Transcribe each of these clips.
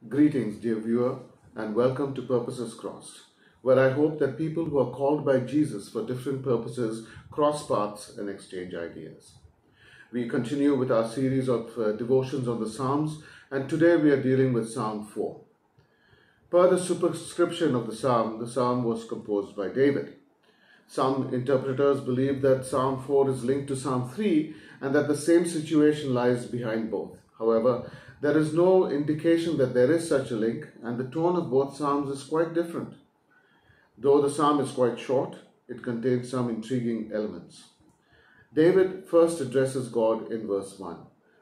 Greetings, dear viewer, and welcome to Purposes Crossed, where I hope that people who are called by Jesus for different purposes cross paths and exchange ideas. We continue with our series of devotions on the Psalms, and today we are dealing with Psalm 4. Per the superscription of the psalm was composed by David. Some interpreters believe that Psalm 4 is linked to Psalm 3 and that the same situation lies behind both. However, there is no indication that there is such a link, and the tone of both Psalms is quite different. Though the psalm is quite short, it contains some intriguing elements. David first addresses God in verse 1,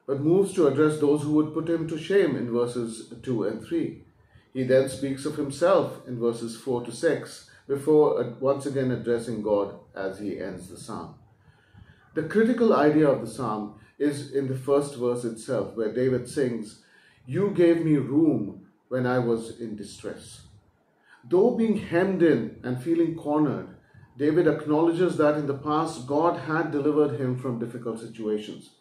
but moves to address those who would put him to shame in verses 2 and 3. He then speaks of himself in verses 4 to 6, before once again addressing God as he ends the psalm. The critical idea of the psalm is in the first verse itself, where David sings, "You gave me room when I was in distress." Though being hemmed in and feeling cornered, David acknowledges that in the past God had delivered him from difficult situations.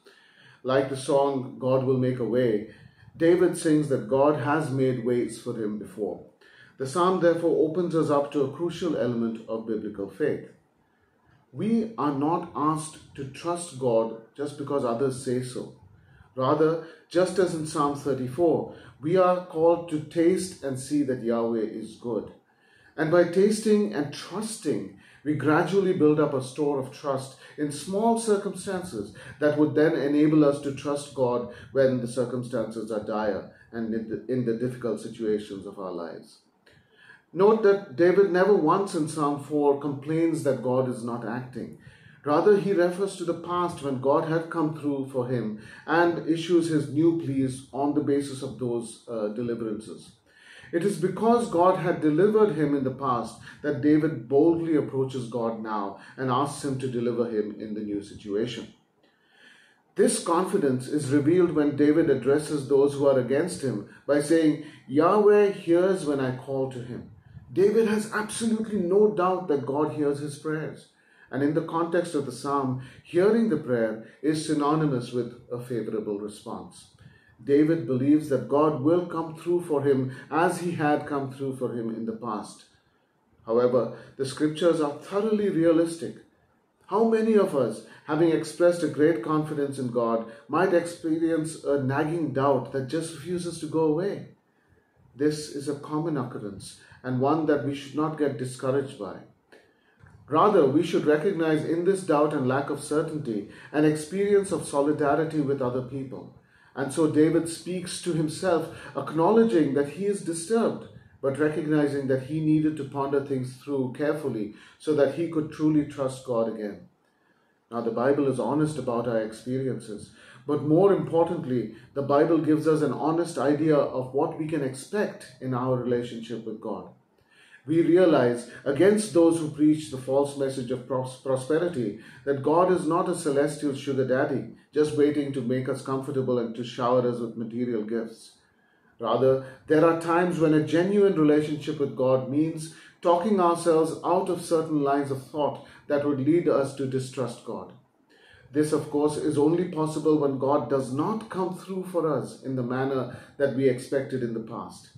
Like the song, "God Will Make a Way," David sings that God has made ways for him before. The psalm therefore opens us up to a crucial element of biblical faith. We are not asked to trust God just because others say so. Rather, just as in Psalm 34, we are called to taste and see that Yahweh is good. And by tasting and trusting, we gradually build up a store of trust in small circumstances that would then enable us to trust God when the circumstances are dire and in the difficult situations of our lives. Note that David never once in Psalm 4 complains that God is not acting. Rather, he refers to the past when God had come through for him and issues his new pleas on the basis of those deliverances. It is because God had delivered him in the past that David boldly approaches God now and asks him to deliver him in the new situation. This confidence is revealed when David addresses those who are against him by saying, "Yahweh hears when I call to him." David has absolutely no doubt that God hears his prayers. And in the context of the psalm, hearing the prayer is synonymous with a favorable response. David believes that God will come through for him as he had come through for him in the past. However, the scriptures are thoroughly realistic. How many of us, having expressed a great confidence in God, might experience a nagging doubt that just refuses to go away? This is a common occurrence and one that we should not get discouraged by. Rather, we should recognize in this doubt and lack of certainty an experience of solidarity with other people. And so David speaks to himself, acknowledging that he is disturbed, but recognizing that he needed to ponder things through carefully so that he could truly trust God again. Now, the Bible is honest about our experiences, but more importantly, the Bible gives us an honest idea of what we can expect in our relationship with God. We realize, against those who preach the false message of prosperity, that God is not a celestial sugar daddy, just waiting to make us comfortable and to shower us with material gifts. Rather, there are times when a genuine relationship with God means talking ourselves out of certain lines of thought that would lead us to distrust God. This, of course, is only possible when God does not come through for us in the manner that we expected in the past.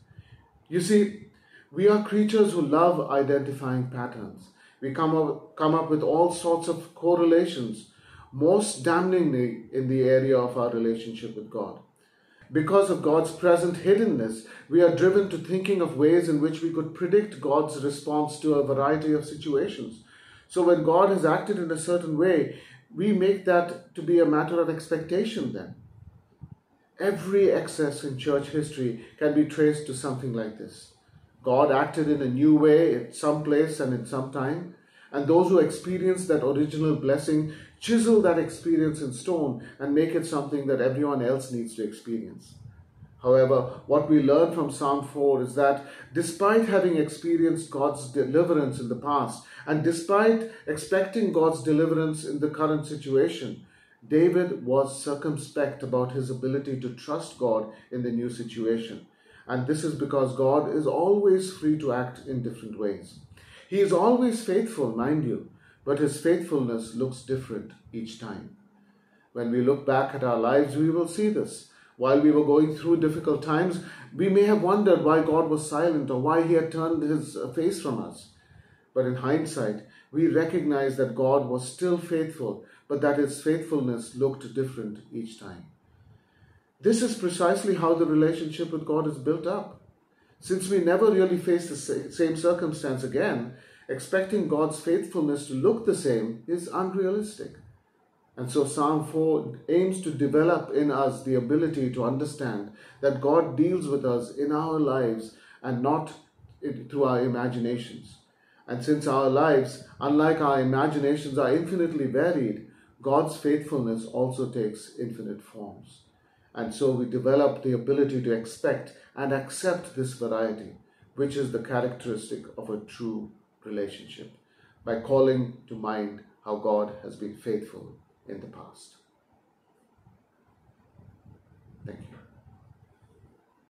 You see, we are creatures who love identifying patterns. We come up with all sorts of correlations, most damningly in the area of our relationship with God. Because of God's present hiddenness, we are driven to thinking of ways in which we could predict God's response to a variety of situations. So when God has acted in a certain way, we make that to be a matter of expectation then. Every excess in church history can be traced to something like this. God acted in a new way at some place and in some time, and those who experience that original blessing chisel that experience in stone and make it something that everyone else needs to experience. However, what we learn from Psalm 4 is that despite having experienced God's deliverance in the past, and despite expecting God's deliverance in the current situation, David was circumspect about his ability to trust God in the new situation. And this is because God is always free to act in different ways. He is always faithful, mind you, but his faithfulness looks different each time. When we look back at our lives, we will see this. While we were going through difficult times, we may have wondered why God was silent or why He had turned His face from us. But in hindsight, we recognize that God was still faithful, but that His faithfulness looked different each time. This is precisely how the relationship with God is built up. Since we never really face the same circumstance again, expecting God's faithfulness to look the same is unrealistic. And so Psalm 4 aims to develop in us the ability to understand that God deals with us in our lives and not through our imaginations. And since our lives, unlike our imaginations, are infinitely varied, God's faithfulness also takes infinite forms. And so we develop the ability to expect and accept this variety, which is the characteristic of a true relationship, by calling to mind how God has been faithful in the past.